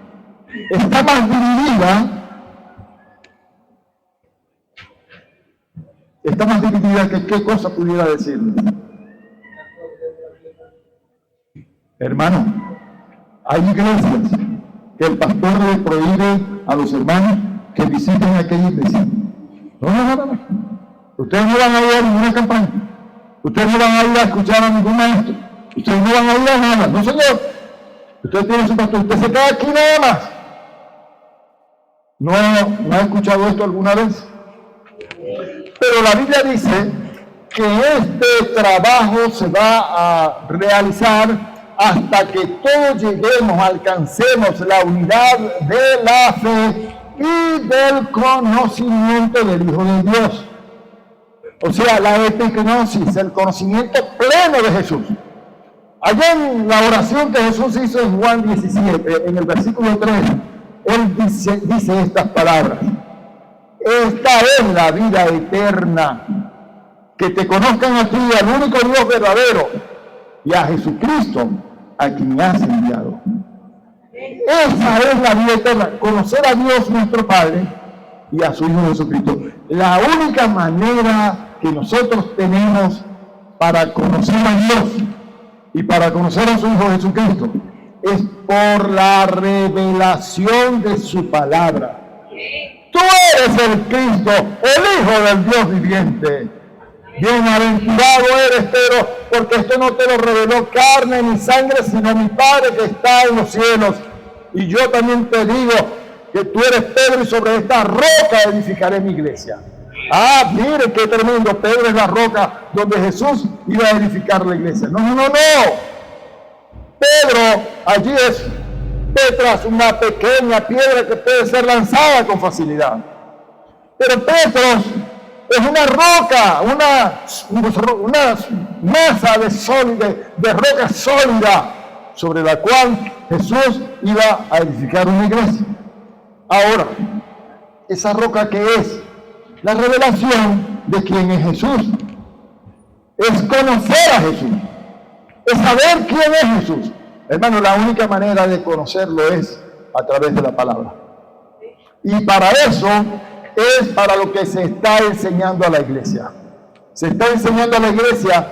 Speaker 2: está más dividida que qué cosa pudiera decirles. Hermano, hay iglesias que el pastor le prohíbe a los hermanos que visiten aquella iglesia. No. Ustedes no van a ir a ninguna campaña. Ustedes no van a ir a escuchar a ningún maestro. Ustedes no van a ir a nada. No, señor. Ustedes tienen su pastor. Usted se queda aquí nada más. ¿No ha escuchado esto alguna vez? Pero la Biblia dice que este trabajo se va a realizar hasta que todos lleguemos, alcancemos la unidad de la fe y del conocimiento del Hijo de Dios. O sea, la epignosis, el conocimiento pleno de Jesús. Allá en la oración que Jesús hizo en Juan 17, en el versículo 3, Él dice estas palabras: esta es la vida eterna, que te conozcan a ti, al único Dios verdadero, y a Jesucristo, a quien me has enviado. Esa es la vida eterna, conocer a Dios nuestro Padre y a su Hijo Jesucristo. La única manera que nosotros tenemos para conocer a Dios y para conocer a su Hijo Jesucristo es por la revelación de su palabra. Tú eres el Cristo, el Hijo del Dios viviente. Bienaventurado eres, Pedro, porque esto no te lo reveló carne ni sangre, sino mi Padre que está en los cielos. Y yo también te digo que tú eres Pedro, y sobre esta roca edificaré mi iglesia. Ah, mire qué tremendo. Pedro es la roca donde Jesús iba a edificar la iglesia. No. Pedro allí es Petras, una pequeña piedra que puede ser lanzada con facilidad. Pero Petros es una roca, una masa de roca sólida sobre la cual Jesús iba a edificar una iglesia. Ahora, esa roca que es la revelación de quién es Jesús, es conocer a Jesús, es saber quién es Jesús. Hermano, la única manera de conocerlo es a través de la palabra. Y para eso es para lo que se está enseñando a la iglesia. Se está enseñando a la iglesia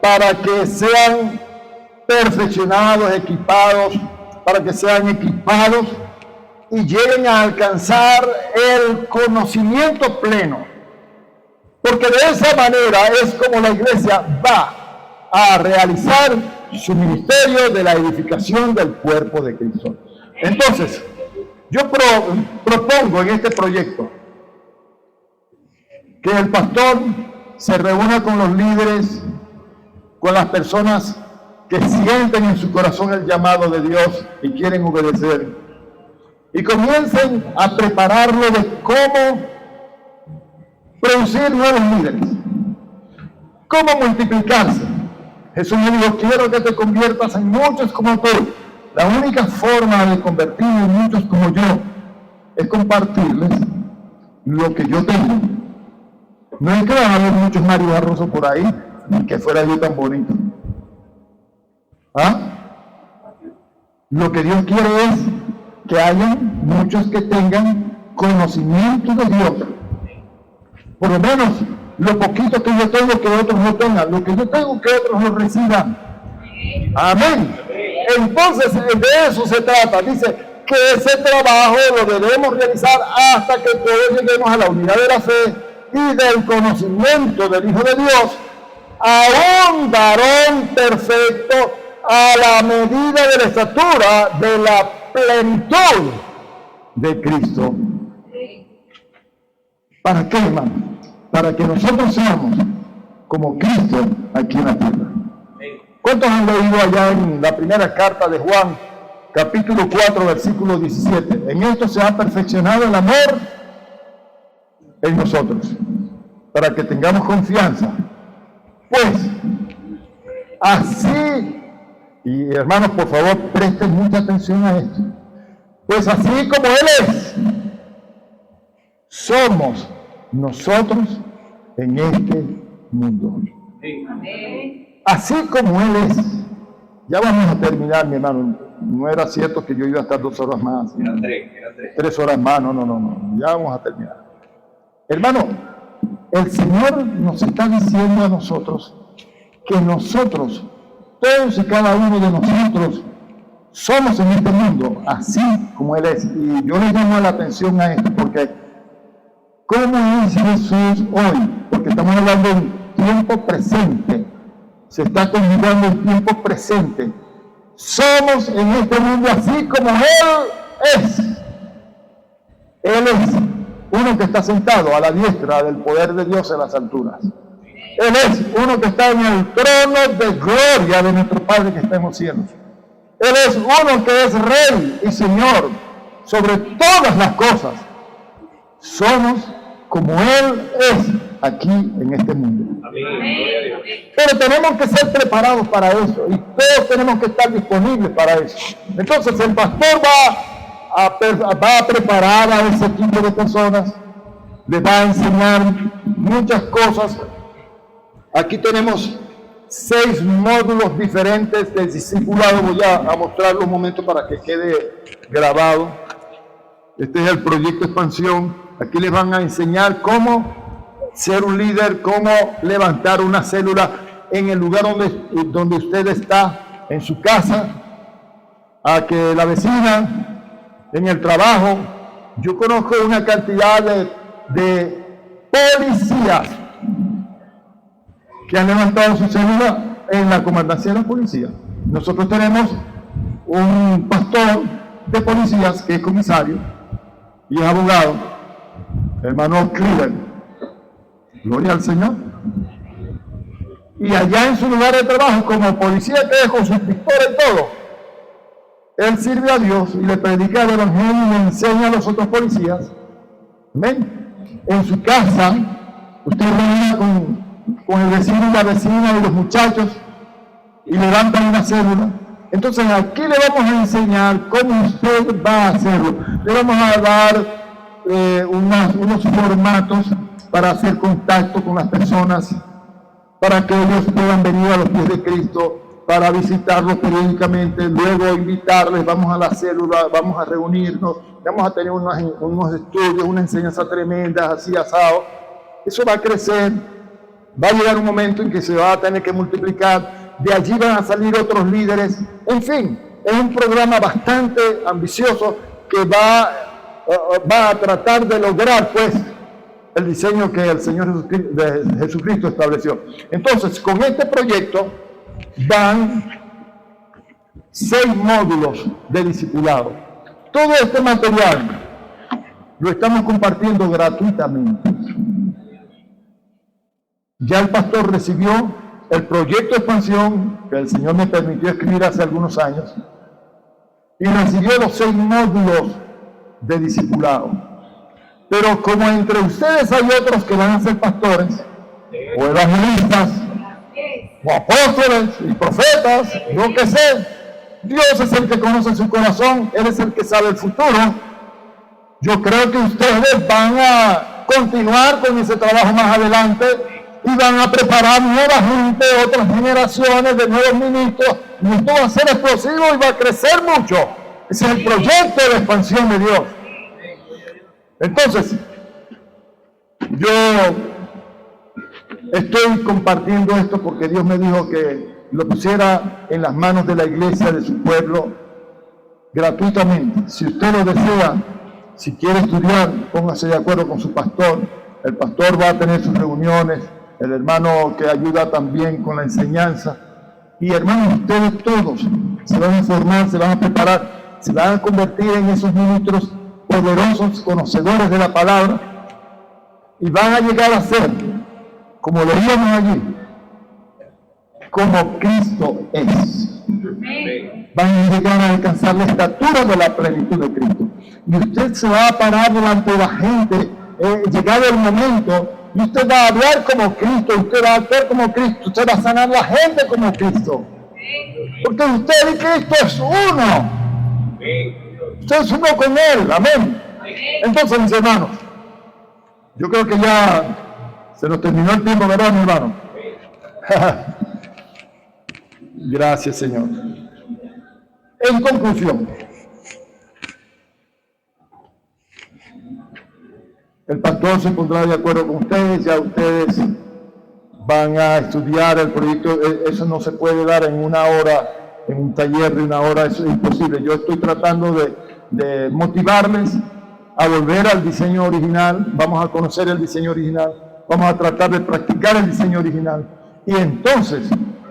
Speaker 2: para que sean perfeccionados, equipados, para que sean equipados y lleguen a alcanzar el conocimiento pleno. Porque de esa manera es como la iglesia va a realizar su ministerio de la edificación del cuerpo de Cristo. Entonces, yo propongo en este proyecto que el pastor se reúna con los líderes, con las personas que sienten en su corazón el llamado de Dios y quieren obedecer, y comiencen a prepararlo de cómo producir nuevos líderes, cómo multiplicarse. Jesús me dijo: quiero que te conviertas en muchos como tú. La única forma de convertir en muchos como yo es compartirles lo que yo tengo. No es que van a haber muchos Mario Barroso por ahí, ni que fuera yo tan bonito. Lo que Dios quiere es que haya muchos que tengan conocimiento de Dios. Por lo menos lo poquito que yo tengo, que otros no tengan. Lo que yo tengo, que otros lo reciban. Amén. Entonces, de eso se trata. Dice que ese trabajo lo debemos realizar hasta que todos lleguemos a la unidad de la fe y del conocimiento del Hijo de Dios, a un varón perfecto, a la medida de la estatura de la plenitud de Cristo. ¿Para qué, hermano? Para que nosotros seamos como Cristo aquí en la tierra. ¿Cuántos han leído allá en la primera carta de Juan, capítulo 4, versículo 17? En esto se ha perfeccionado el amor en nosotros, para que tengamos confianza. Pues, así, y hermanos, por favor, presten mucha atención a esto. Pues así como Él es, somos nosotros en este mundo. Así como Él es. Ya vamos a terminar, mi hermano. No era cierto que yo iba a estar 2 horas más.
Speaker 3: Eran 3
Speaker 2: horas más. No. Ya vamos a terminar. Hermano, el Señor nos está diciendo a nosotros que nosotros, todos y cada uno de nosotros, somos en este mundo así como Él es. Y yo le llamo la atención a esto porque ¿cómo es Jesús hoy? Porque estamos hablando en tiempo presente. Se está conjugando en tiempo presente. Somos en este mundo así como Él es. Él es uno que está sentado a la diestra del poder de Dios en las alturas. Él es uno que está en el trono de gloria de nuestro Padre que está en los cielos. Él es uno que es Rey y Señor sobre todas las cosas. somos como Él es aquí en este mundo. Pero tenemos que ser preparados para eso y todos tenemos que estar disponibles para eso. Entonces el pastor va a preparar a ese tipo de personas, les va a enseñar muchas cosas. Aquí tenemos 6 módulos diferentes de discipulado. Voy a mostrarlo un momento para que quede grabado. Este es el proyecto Expansión. Aquí les van a enseñar cómo ser un líder, cómo levantar una célula en el lugar donde usted está, en su casa, a que la vecina, en el trabajo. Yo conozco una cantidad de policías que han levantado su célula en la comandancia de la policía. Nosotros tenemos un pastor de policías que es comisario y es abogado, hermano Cleaver. Gloria al Señor. Y allá en su lugar de trabajo, como policía que es, con sus pistolas y todo, él sirve a Dios y le predica el evangelio y le enseña a los otros policías. Amén. En su casa, usted reúne con el vecino y la vecina y los muchachos y levantan una célula. Entonces aquí le vamos a enseñar cómo usted va a hacerlo. Le vamos a dar unos formatos para hacer contacto con las personas, para que ellos puedan venir a los pies de Cristo, para visitarlos periódicamente, luego invitarles, vamos a la célula, vamos a reunirnos, vamos a tener unos estudios, una enseñanza tremenda, así asado. Eso va a crecer, va a llegar un momento en que se va a tener que multiplicar, de allí van a salir otros líderes. En fin, es un programa bastante ambicioso que va a tratar de lograr, pues, el diseño que el Señor Jesucristo estableció. Entonces, con este proyecto van 6 módulos de discipulado. Todo este material lo estamos compartiendo gratuitamente. Ya el pastor recibió el proyecto Expansión que el Señor me permitió escribir hace algunos años y recibió los 6 módulos de discipulado. Pero como entre ustedes hay otros que van a ser pastores, o evangelistas, o apóstoles y profetas, yo qué sé, Dios es el que conoce su corazón, Él es el que sabe el futuro. Yo creo que ustedes van a continuar con ese trabajo más adelante y van a preparar nueva gente, otras generaciones de nuevos ministros, y esto va a ser explosivo y va a crecer mucho. Ese es el proyecto de expansión de Dios. Entonces, yo estoy compartiendo esto porque Dios me dijo que lo pusiera en las manos de la iglesia, de su pueblo, gratuitamente. Si usted lo desea, si quiere estudiar, póngase de acuerdo con su pastor. El pastor va a tener sus reuniones, el hermano que ayuda también con la enseñanza. Y hermanos, ustedes todos se van a formar, se van a preparar, se van a convertir en esos ministros poderosos, conocedores de la palabra, y van a llegar a ser, como lo vimos allí, como Cristo es. Van a llegar a alcanzar la estatura de la plenitud de Cristo. Y usted se va a parar delante de la gente, llegado el momento, y usted va a hablar como Cristo, usted va a actuar como Cristo, usted va a sanar a la gente como Cristo. Porque usted y Cristo es uno. Usted es uno con Él, amén. Entonces, mis hermanos, yo creo que ya se nos terminó el tiempo, ¿verdad, mi hermano? Gracias, Señor. En conclusión, el pastor se pondrá de acuerdo con ustedes, ya ustedes van a estudiar el proyecto. Eso no se puede dar en una hora, en un taller de una hora, eso es imposible. Yo estoy tratando de motivarles a volver al diseño original. Vamos a conocer el diseño original, vamos a tratar de practicar el diseño original y entonces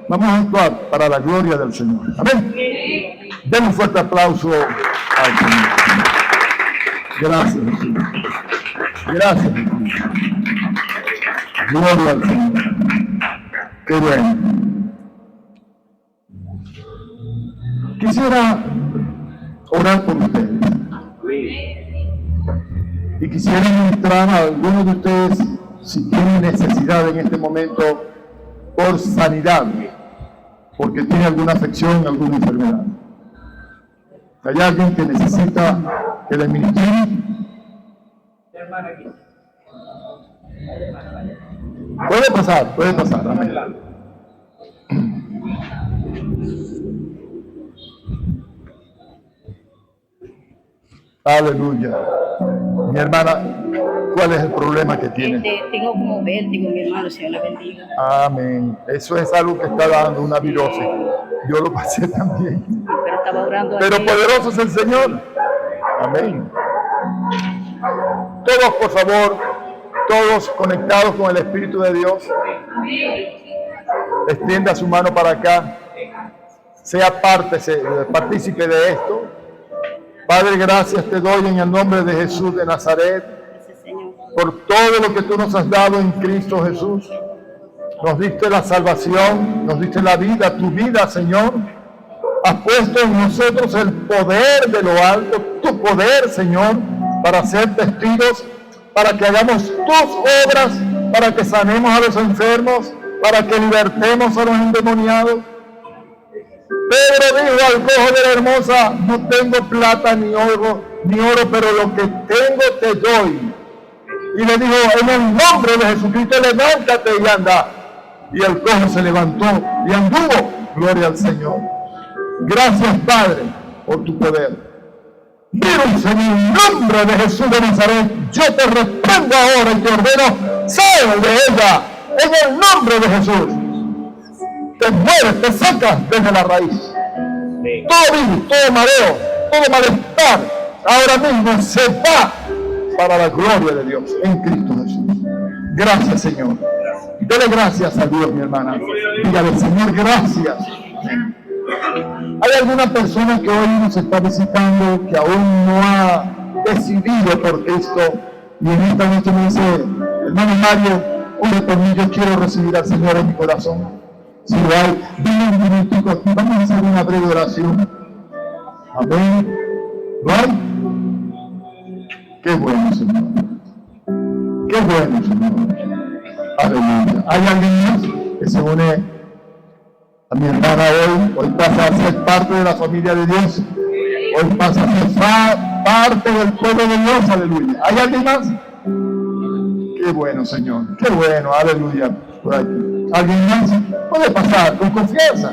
Speaker 2: vamos a actuar para la gloria del Señor. Amén. Den un fuerte aplauso al Señor. Gracias, Jesús. Gracias, Jesús. Gloria al Señor. Qué bueno. Quisiera orar por ustedes. Y quisiera ministrar a algunos de ustedes, si tienen necesidad en este momento, por sanidad, porque tiene alguna afección, alguna enfermedad. ¿Hay alguien que necesita que le ministren? Puede pasar. Amén. Aleluya. Mi hermana, ¿cuál es el problema que tiene?
Speaker 4: Tengo como vértigo, mi hermano, Señor la bendiga.
Speaker 2: Amén. Eso es algo que está dando una virosis. Yo lo pasé también.
Speaker 4: Pero estaba orando.
Speaker 2: Pero poderoso es el Señor. Amén. Todos, por favor, todos conectados con el Espíritu de Dios. Extienda su mano para acá. Sea partícipe de esto. Padre, gracias te doy en el nombre de Jesús de Nazaret por todo lo que tú nos has dado en Cristo Jesús. Nos diste la salvación, nos diste la vida, tu vida, Señor. Has puesto en nosotros el poder de lo alto, tu poder, Señor, para ser testigos, para que hagamos tus obras, para que sanemos a los enfermos, para que libertemos a los endemoniados. Pedro dijo al cojo de la hermosa: no tengo plata ni oro, pero lo que tengo te doy. Y le dijo: en el nombre de Jesucristo, levántate y anda. Y el cojo se levantó y anduvo. Gloria al Señor. Gracias, Padre, por tu poder. Virus, en el nombre de Jesús de Nazaret, yo te reprendo ahora y te ordeno: sal de ella, en el nombre de Jesús. Te mueres, te sacas desde la raíz. Todo virus, todo mareo, todo malestar, ahora mismo se va para la gloria de Dios en Cristo Jesús. Gracias, Señor. Dele gracias a Dios, mi hermana. Dígale: Señor, gracias. Hay alguna persona que hoy nos está visitando que aún no ha decidido por Cristo, y en esta noche me dice: hermano Mario, ore por mí, yo quiero recibir al Señor en mi corazón. Si lo hay, dime un minutico aquí, vamos a hacer una breve oración. Amén. ¿Lo hay? Qué bueno, Señor. Qué bueno, Señor. Aleluya. ¿Hay alguien más que se une a mi hermana hoy? Hoy pasa a ser parte de la familia de Dios. Hoy pasa a ser parte del pueblo de Dios. Aleluya. ¿Hay alguien más? Qué bueno, Señor. Qué bueno. Aleluya. Por aquí. ¿Alguien más? Puede pasar con confianza.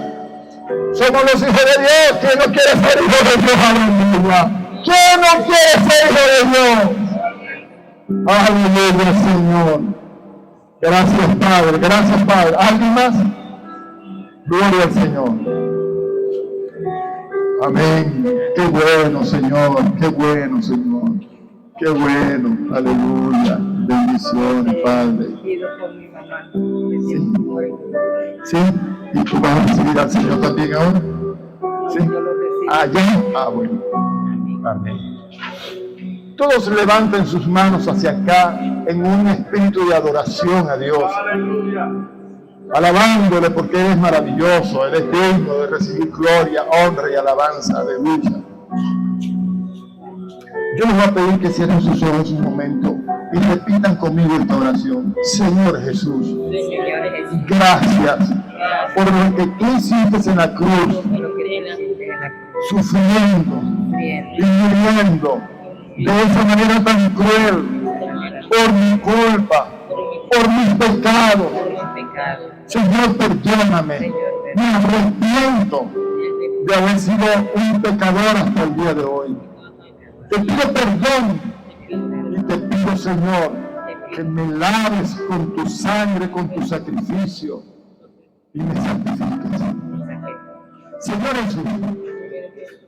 Speaker 2: Somos los hijos de Dios. ¿Quién no quiere ser hijo de Dios? Aleluya. ¿Quién no quiere ser hijo de Dios? Aleluya, Señor. Gracias, Padre. Gracias, Padre. ¿Alguien más? Gloria al Señor. Amén. Qué bueno, Señor. Qué bueno, Señor. Qué bueno. Aleluya. Bendiciones, Padre. Sí. ¿Sí? ¿Y tú vas a recibir al Señor también ahora? ¿Sí? ¿Ya? Bueno. Amén. Todos levanten sus manos hacia acá en un espíritu de adoración a Dios. Alabándole porque Él es maravilloso, Él es digno de recibir gloria, honra y alabanza. Aleluya. Yo les voy a pedir que cierren sus ojos un momento y repitan conmigo esta oración. Señor Jesús, gracias por lo que tú hiciste en la cruz, sufriendo y muriendo de esa manera tan cruel, por mi culpa, por mis pecados. Señor, perdóname, me arrepiento de haber sido un pecador hasta el día de hoy. Te pido perdón y te pido, Señor, que me laves con tu sangre, con tu sacrificio y me santifiques. Señor Jesús,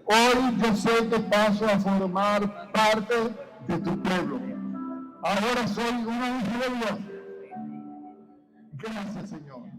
Speaker 2: hoy yo sé que paso a formar parte de tu pueblo. Ahora soy un hijo de Dios. Gracias, Señor.